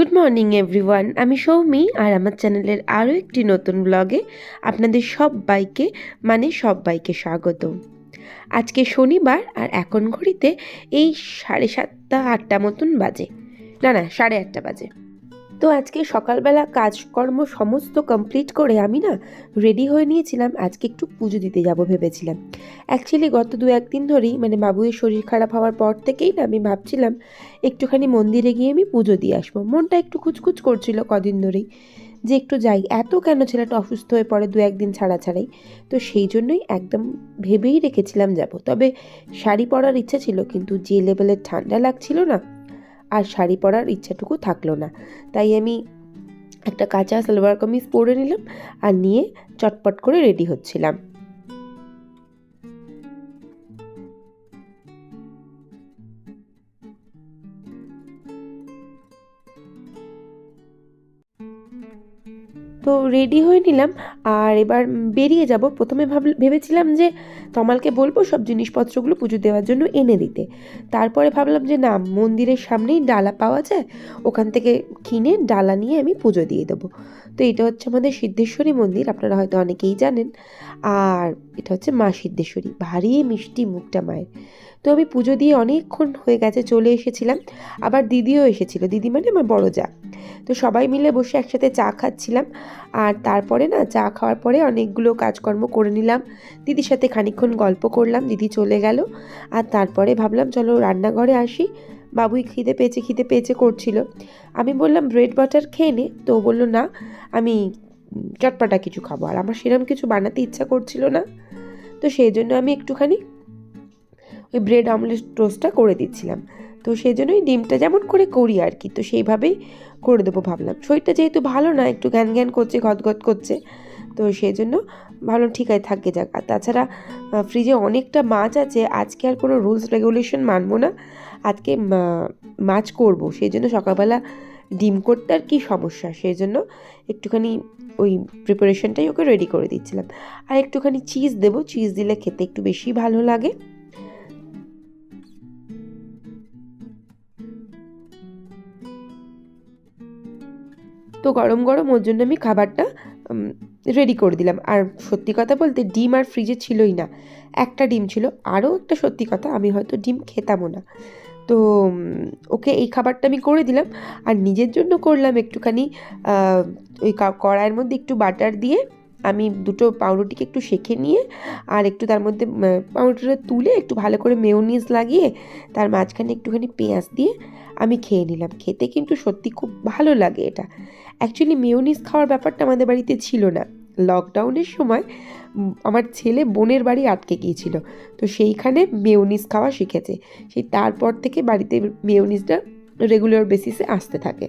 Good morning everyone, আমি সৌমি আর আমার চ্যানেলের আরও একটি নতুন ব্লগে আপনাদের সবাইকে স্বাগত। আজকে শনিবার আর এখন ঘড়িতে এই 7:30-8টা মতন বাজে, না 8:30 বাজে। তো আজকে সকালবেলা কাজকর্ম সমস্ত কমপ্লিট করে আমি রেডি হয়ে নিয়েছিলাম। আজকে একটু পুজো দিতে যাব ভেবেছিলাম। অ্যাকচুয়ালি গত 2-1 দিন ধরেই বাবুয়ের শরীর খারাপ হওয়ার পর থেকেই আমি ভাবছিলাম একটুখানি মন্দিরে গিয়ে আমি পুজো দিয়ে আসবো। মনটা একটু খুচখুচ করছিল কদিন ধরেই যে একটু যাই, এত কেন ছেলেটা অসুস্থ হয়ে পড়ে 2-1 দিন ছাড়াই। তো সেই জন্যই একদম ভেবেই রেখেছিলাম যাব। তবে শাড়ি পরার ইচ্ছা ছিল, কিন্তু যে লেভেলের ঠান্ডা লাগছিল না, আর শাড়ি পরার ইচ্ছাটুকু থাকলো না। তাই আমি একটা কাঁচা সালোয়ার কামিজ পরে নিলাম আর নিয়ে চটপট করে রেডি হচ্ছিলাম। তো রেডি হয়ে নিলাম আর এবার বেরিয়ে যাব। প্রথমে ভেবেছিলাম যে তমালকে বলবো সব জিনিসপত্রগুলো পুজো দেওয়ার জন্য এনে দিতে। তারপরে ভাবলাম যে না, মন্দিরের সামনেই ডালা পাওয়া যায়, ওখান থেকে কিনে ডালা নিয়ে আমি পুজো দিয়ে দেবো। তো এটা হচ্ছে আমাদের সিদ্ধেশ্বরী মন্দির, আপনারা হয়তো অনেকেই জানেন। আর এটা হচ্ছে মা সিদ্ধেশ্বরী, ভারী মিষ্টি মুখটা মায়ের। তো আমি পুজো দিয়ে অনেকক্ষণ হয়ে গেছে চলে এসেছিলাম। আবার দিদিও এসেছিল, দিদি মানে আমার বড় যা। তো সবাই মিলে বসে একসাথে চা খাচ্ছিলাম। আর তারপরে চা খাওয়ার পরে অনেকগুলো কাজকর্ম করে নিলাম, দিদির সাথে খানিকক্ষণ গল্প করলাম, দিদি চলে গেল। আর তারপরে ভাবলাম চলো রান্নাঘরে আসি। বাবুই খিদে পেয়েছে করছিল। আমি বললাম ব্রেড বাটার খেয়ে নে, তো বললো না আমি চটপটা কিছু খাবো। আর আমার সেরকম কিছু বানাতে ইচ্ছা করছিল না, তো সেই জন্য আমি একটুখানি ওই ব্রেড অমলেট টোস্টটা করে দিচ্ছিলাম। তো সেই জন্যই ডিমটা যেমন করে করি আর কি, তো সেইভাবেই করে দেবো ভাবলাম। শরীরটা যেহেতু ভালো না, একটু জ্ঞান করছে, গদগদ করছে, তো সেই জন্য ভাবলাম ঠিক আছে থাকবে যাক। আর তাছাড়া ফ্রিজে অনেকটা মাছ আছে, আজকে আর কোনো রুলস রেগুলেশন মানবো না, আজকে মাছ করব। সেই জন্য সকালবেলা ডিম করতে আর কি সমস্যা, সেই জন্য একটুখানি ওই প্রিপারেশনটাই ওকে রেডি করে দিচ্ছিলাম। আর একটুখানি চিজ দেবো, চিজ দিলে খেতে একটু বেশি ভালো লাগে। তো গরম গরম ওর জন্য আমি খাবারটা রেডি করে দিলাম। আর সত্যি কথা বলতে ডিম আর ফ্রিজে ছিলই না, একটা ডিম ছিল। আরও একটা সত্যি কথা, আমি হয়তো ডিম খেতামও না। তো ওকে এই খাবারটা আমি করে দিলাম। আর নিজের জন্য করলাম একটুখানি ওই কড়াইয়ের মধ্যে একটু বাটার দিয়ে আমি দুটো পাউরুটিকে একটু সেঁকে নিয়ে আর একটু তার মধ্যে পাউরুটিটা তুলে একটু ভালো করে মেয়োনিজ লাগিয়ে তার মাঝখানে একটুখানি পেঁয়াজ দিয়ে আমি খেয়ে নিলাম। খেতে কিন্তু সত্যি খুব ভালো লাগে এটা। অ্যাকচুয়ালি মেয়োনিজ খাওয়ার ব্যাপারটা আমাদের বাড়িতে ছিল না। লকডাউনের সময় আমার ছেলে বোনের বাড়ি আটকে গিয়েছিল, তো সেইখানে মেয়োনিজ খাওয়া শিখেছে। সেই তারপর থেকে বাড়িতে মেয়োনিজটা রেগুলার বেসিসে আসতে থাকে।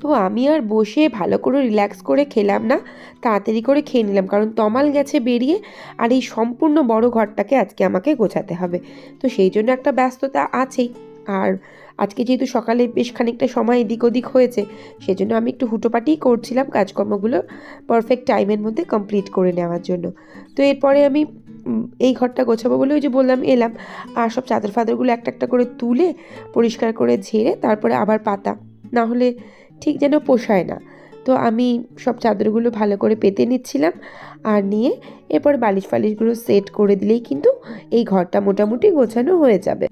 তো আমি আর বসে ভালো করে রিল্যাক্স করে খেলাম না, তাড়াতাড়ি করে খেয়ে নিলাম, কারণ তমাল গেছে বেরিয়ে। আর এই সম্পূর্ণ বড় ঘরটাকে আজকে আমাকে গোছাতে হবে, তো সেই জন্য একটা ব্যস্ততা আছেই। আর আজকে যেহেতু সকালে বেশ খানিকটা সময় এদিক ওদিক হয়েছে, সেজন্য আমি একটু হুটোপাটিই করছিলাম কাজকর্মগুলো পারফেক্ট টাইমের মধ্যে কমপ্লিট করে নেওয়ার জন্য। তো এরপরে আমি এই ঘরটা গোছাবো বলে ওই যে বললাম এলাম। আর সব চাদর ফাদরগুলো একটা একটা করে তুলে পরিষ্কার করে ঝেড়ে তারপরে আবার পাতা, না হলে ঠিক যেন পোষায় না। তো আমি সব চাদরগুলো ভালো করে পেতে নিচ্ছিলাম আর নিয়ে এরপর বালিশ ফালিশগুলো সেট করে দিলেই কিন্তু এই ঘরটা মোটামুটি গোছানো হয়ে যাবে।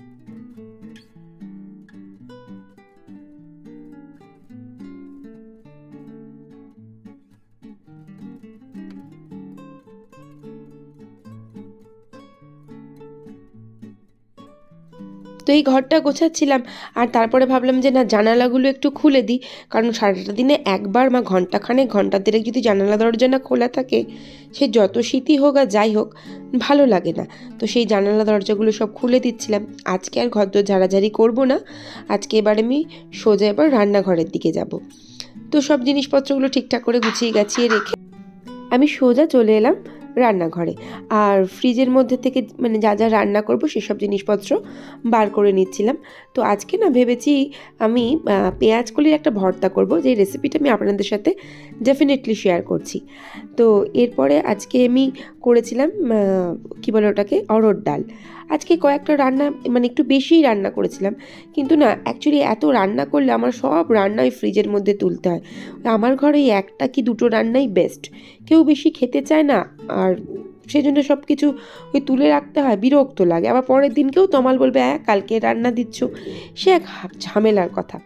তো এই ঘরটা গোছাচ্ছিলাম আর তারপরে ভাবলাম যে না, জানালাগুলো একটু খুলে দিই, কারণ সারাটা দিনে একবার ঘন্টা দেড়েক যদি জানালা দরজা না খোলা থাকে, সে যত শীতই হোক আর যাই হোক ভালো লাগে না। তো সেই জানালা দরজাগুলো সব খুলে দিচ্ছিলাম। আজকে আর ঘর দর ঝাড়াঝাড়ি করবো না, আজকে এবার আমি সোজা এবার রান্নাঘরের দিকে যাব। তো সব জিনিসপত্রগুলো ঠিকঠাক করে গুছিয়ে গাছিয়ে রেখে আমি সোজা চলে এলাম রান্নাঘরে। আর ফ্রিজের মধ্যে থেকে যা যা রান্না করব সেসব জিনিসপত্র বার করে নিচ্ছিলাম। তো আজকে ভেবেছি আমি পেঁয়াজ কলির একটা ভর্তা করব, যে রেসিপিটা আমি আপনাদের সাথে ডেফিনেটলি শেয়ার করছি। তো এরপরে আজকে আমি করেছিলাম কী বলে ওটাকে, অরহর ডাল। আজকে কয়েকটা রান্না মানে একটু বেশিই রান্না করেছিলাম, কিন্তু না অ্যাকচুয়ালি এত রান্না করলে আমার সব রান্নাই ফ্রিজের মধ্যে তুলতে হয়। আমার ঘরে এই একটা কি দুটো রান্নাই বেস্ট, কেউ বেশি খেতে চায় না, আর সেই জন্য সব কিছু ওই তুলে রাখতে হয়, বিরক্ত লাগে। আবার পরের দিনকেও তমাল বলবে হ্যাঁ কালকে রান্না দিচ্ছ, সে এক ঝামেলার কথা।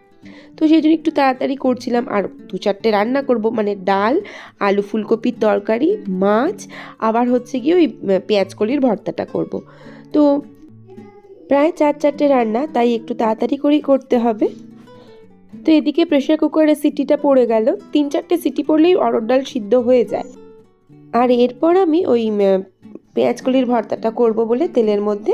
তো সেই জন্য একটু তাড়াতাড়ি করছিলাম, আর 2-4টে রান্না করব, মানে ডাল, আলু ফুলকপির তরকারি, মাছ, আবার হচ্ছে গিয়ে ওই পেঁয়াজকলির ভর্তাটা করব। তো প্রায় 4-4টে রান্না, তাই একটু তাড়াতাড়ি করেই করতে হবে। তো এদিকে প্রেশার কুকারে সিটিটা পড়ে গেল, 3-4টে সিটি পড়লেই অরহর ডাল সিদ্ধ হয়ে যায়। আর এরপর আমি ওই পেঁয়াজকলির ভর্তাটা করব বলে তেলের মধ্যে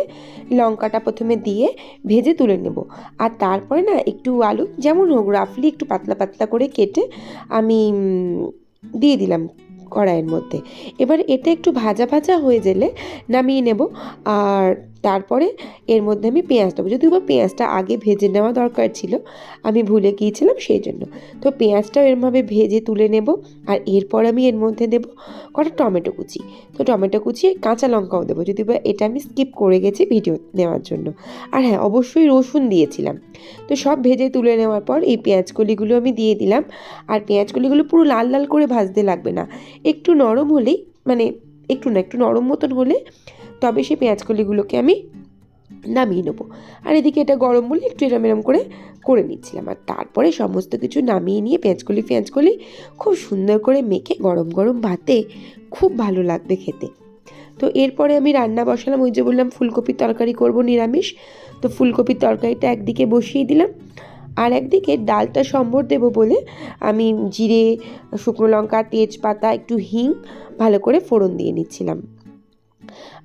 লঙ্কাটা প্রথমে দিয়ে ভেজে তুলে নেব, আর তারপরে না একটু আলু যেমন হোক রাফলি একটু পাতলা পাতলা করে কেটে আমি দিয়ে দিলাম কড়াইয়ের মধ্যে। এবার এটা একটু ভাজা ভাজা হয়ে গেলে নামিয়ে নেব, আর তারপরে এর মধ্যে আমি পেঁয়াজ দেবো। যদিও বা পেঁয়াজটা আগে ভেজে নেওয়া দরকার ছিল, আমি ভুলে গিয়েছিলাম সেই জন্য। তো পেঁয়াজটাও এরমভাবে ভেজে তুলে নেব, আর এরপর আমি এর মধ্যে দেবো কটা টমেটো কুচি। তো টমেটো কুচি, কাঁচা লঙ্কাও দেবো, যদিও বা এটা আমি স্কিপ করে গেছি ভিডিও নেওয়ার জন্য। আর হ্যাঁ, অবশ্যই রসুন দিয়েছিলাম। তো সব ভেজে তুলে নেওয়ার পর এই পেঁয়াজকলিগুলো আমি দিয়ে দিলাম, আর পেঁয়াজকলিগুলো পুরো লাল লাল করে ভাজতে লাগবে না, একটু নরম হলেই, মানে একটু নরম মতন হলে তবে সেই পেঁয়াজকলিগুলোকে আমি নামিয়ে নেবো। আর এদিকে এটা গরম বলে একটু এরম করে নিচ্ছিলাম, আর তারপরে সমস্ত কিছু নামিয়ে নিয়ে পেঁয়াজকলি খুব সুন্দর করে মেখে গরম গরম ভাতে খুব ভালো লাগবে খেতে। তো এরপরে আমি রান্না বসালাম, ওই যে বললাম ফুলকপির তরকারি করব নিরামিষ, তো ফুলকপির তরকারিটা একদিকে বসিয়ে দিলাম, আর একদিকে ডালটা সম্বর দেবো বলে আমি জিরে, শুকনো লঙ্কা, তেজপাতা, একটু হিং ভালো করে ফোড়ন দিয়ে নিচ্ছিলাম,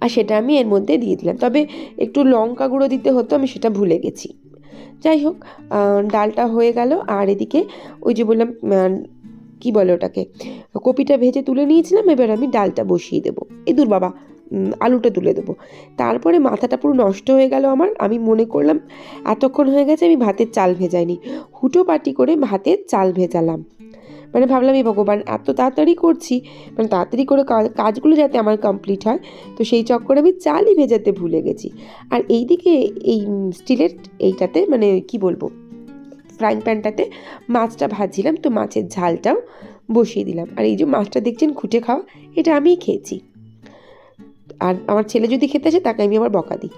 আর সেটা আমি এর মধ্যে দিয়ে দিলাম। তবে একটু লঙ্কা গুঁড়ো দিতে হতো, আমি সেটা ভুলে গেছি। যাই হোক, ডালটা হয়ে গেল, আর এদিকে ওই যে বললাম কী বলে ওটাকে, কপিটা ভেজে তুলে নিয়েছিলাম, এবার আমি ডালটা বসিয়ে দেবো। দূর বাবা, আলুটা তুলে দেবো। তারপরে মাথাটা পুরো নষ্ট হয়ে গেল আমার, আমি মনে করলাম এতক্ষণ হয়ে গেছে আমি ভাতের চাল ভেজাইনি, হুটোপাটি করে ভাতের চাল ভেজালাম। মানে ভাবলাম এই ভগবান, এত তাড়াতাড়ি করছি, মানে তাড়াতাড়ি করে কাজগুলো যাতে আমার কমপ্লিট হয়, তো সেই চক্করে আমি চালই ভেজাতে ভুলে গেছি। আর এইদিকে এই স্টিলের এইটাতে, মানে কি বলবো, ফ্রাইং প্যানটাতে মাছটা ভাজছিলাম, তো মাছের ঝালটাও বসিয়ে দিলাম। আর এই যে মাছটা দেখছেন খুঁটে খাওয়া, এটা আমিই খেয়েছি, আর আমার ছেলে যদি খেতে আসে তাকে আমি আবার বকা দিই।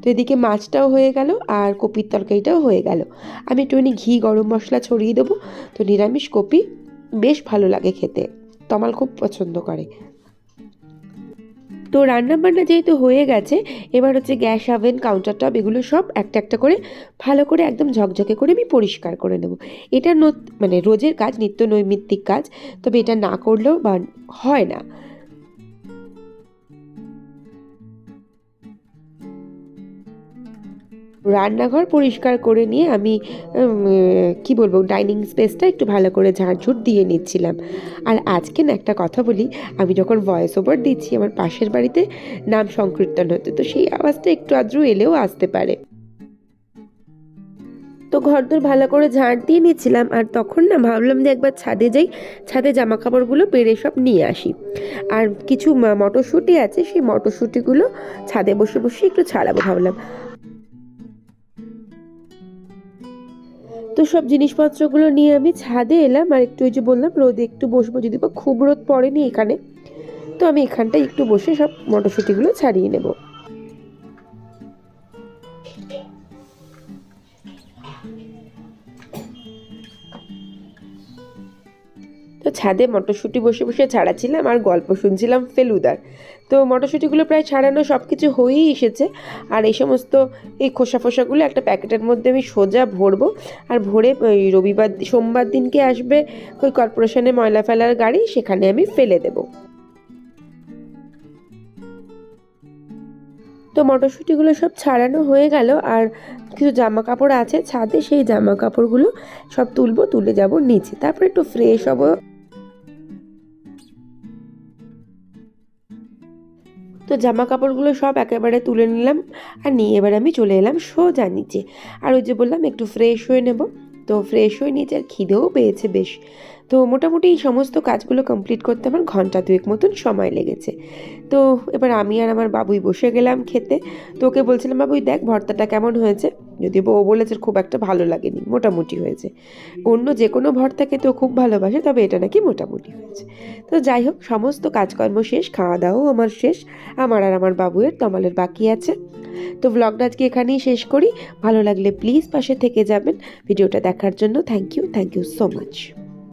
তো এদিকে মাছটাও হয়ে গেল, আর কপির তরকারিটাও হয়ে গেল। আমি একটুখানি ঘি গরম মশলা ছড়িয়ে দেবো, তো নিরামিষ কপি বেশ ভালো লাগে খেতে, তমাল খুব পছন্দ করে। তো রান্নাবান্না যেহেতু হয়ে গেছে, এবার হচ্ছে গ্যাস, ওভেন, কাউন্টার টপ এগুলো সব একটা একটা করে ভালো করে একদম ঝকঝকে করে আমি পরিষ্কার করে নেব। এটা মানে রোজের কাজ, নিত্য নৈমিত্তিক কাজ, তবে এটা না করলেও বা হয় না। রান্নাঘর পরিষ্কার করে নিয়ে আমি কি বলবো, ডাইনিং স্পেসটা একটু ভালো করে ঝাড়ঝুট দিয়ে নিচ্ছিলাম। আর আজকে না একটা কথা বলি, আমি যখন ভয়েস ওভার দিচ্ছি আমার পাশের বাড়িতে নাম সংকীর্তন হতো, তো সেই আওয়াজটা একটু আদ্রু এলেও আসতে পারে। তো ঘরদোর ভালো করে ঝাড় দিয়ে নিচ্ছিলাম, আর তখন না ভাবলাম যে একবার ছাদে যাই, ছাদে জামা কাপড়গুলো পেরে সব নিয়ে আসি। আর কিছু মটরশুঁটি আছে, সেই মটরশুঁটিগুলো ছাদে বসে বসে একটু ছাড়াবো ভাবলাম। তো সব জিনিসপত্রগুলো নিয়ে আমি ছাদে এলাম, আর একটু ওই যে বললাম রোদে একটু বসবো, যদি বা খুব রোদ পড়েনি এখানে, তো আমি এখানটায় একটু বসে সব মটরশুঁটিগুলো ছাড়িয়ে নেব। তো ছাদে মটরশুঁটি বসে বসে ছাড়াচ্ছিলাম আর গল্প শুনছিলাম ফেলুদার। তো মটরশুঁটিগুলো প্রায় ছাড়ানো সব কিছু হয়েই এসেছে, আর এই সমস্ত এই খোসা ফোসাগুলো একটা প্যাকেটের মধ্যে আমি সোজা ভরবো, আর ভরে ওই সোমবার দিনকে আসবে ওই কর্পোরেশনে ময়লা ফেলার গাড়ি, সেখানে আমি ফেলে দেবো। তো মটরশুঁটিগুলো সব ছাড়ানো হয়ে গেল, আর কিছু জামা কাপড় আছে ছাদে, সেই জামা কাপড়গুলো সব তুলবো, তুলে যাব নিচে, তারপর একটু ফ্রেশ হবো। তো জামা কাপড়গুলো সব একেবারে তুলে নিলাম, আর নিয়ে এবার আমি চলে এলাম সোজা নিচে, আর ওই যে বললাম একটু ফ্রেশ হয়ে নেব। তো ফ্রেশ হয়ে নিয়েছি আর খিদেও পেয়েছে বেশ। তো মোটামুটি এই সমস্ত কাজগুলো কমপ্লিট করতে আমার ঘন্টা দুয়েক মতন সময় লেগেছে। তো এবার আমি আর আমার বাবুই বসে গেলাম খেতে। তো ওকে বলছিলাম, বাবুই দেখ ভর্তাটা কেমন হয়েছে। যদিও ও বলেছে খুব একটা ভালো লাগেনি, মোটামুটি হয়েছে। অন্য যে কোনো ভর্তা খেতেও খুব ভালোবাসে, তবে এটা নাকি মোটামুটি হয়েছে। তো যাই হোক, সমস্ত কাজকর্ম শেষ, খাওয়া দাওয়াও আমার শেষ। আমার আর আমার বাবুয়ের, তমালের বাকি আছে। তো ব্লগটা আজকে এখানেই শেষ করি। ভালো লাগলে প্লিজ পাশে থেকে যাবেন। ভিডিওটা দেখার জন্য থ্যাংক ইউ সো মাচ।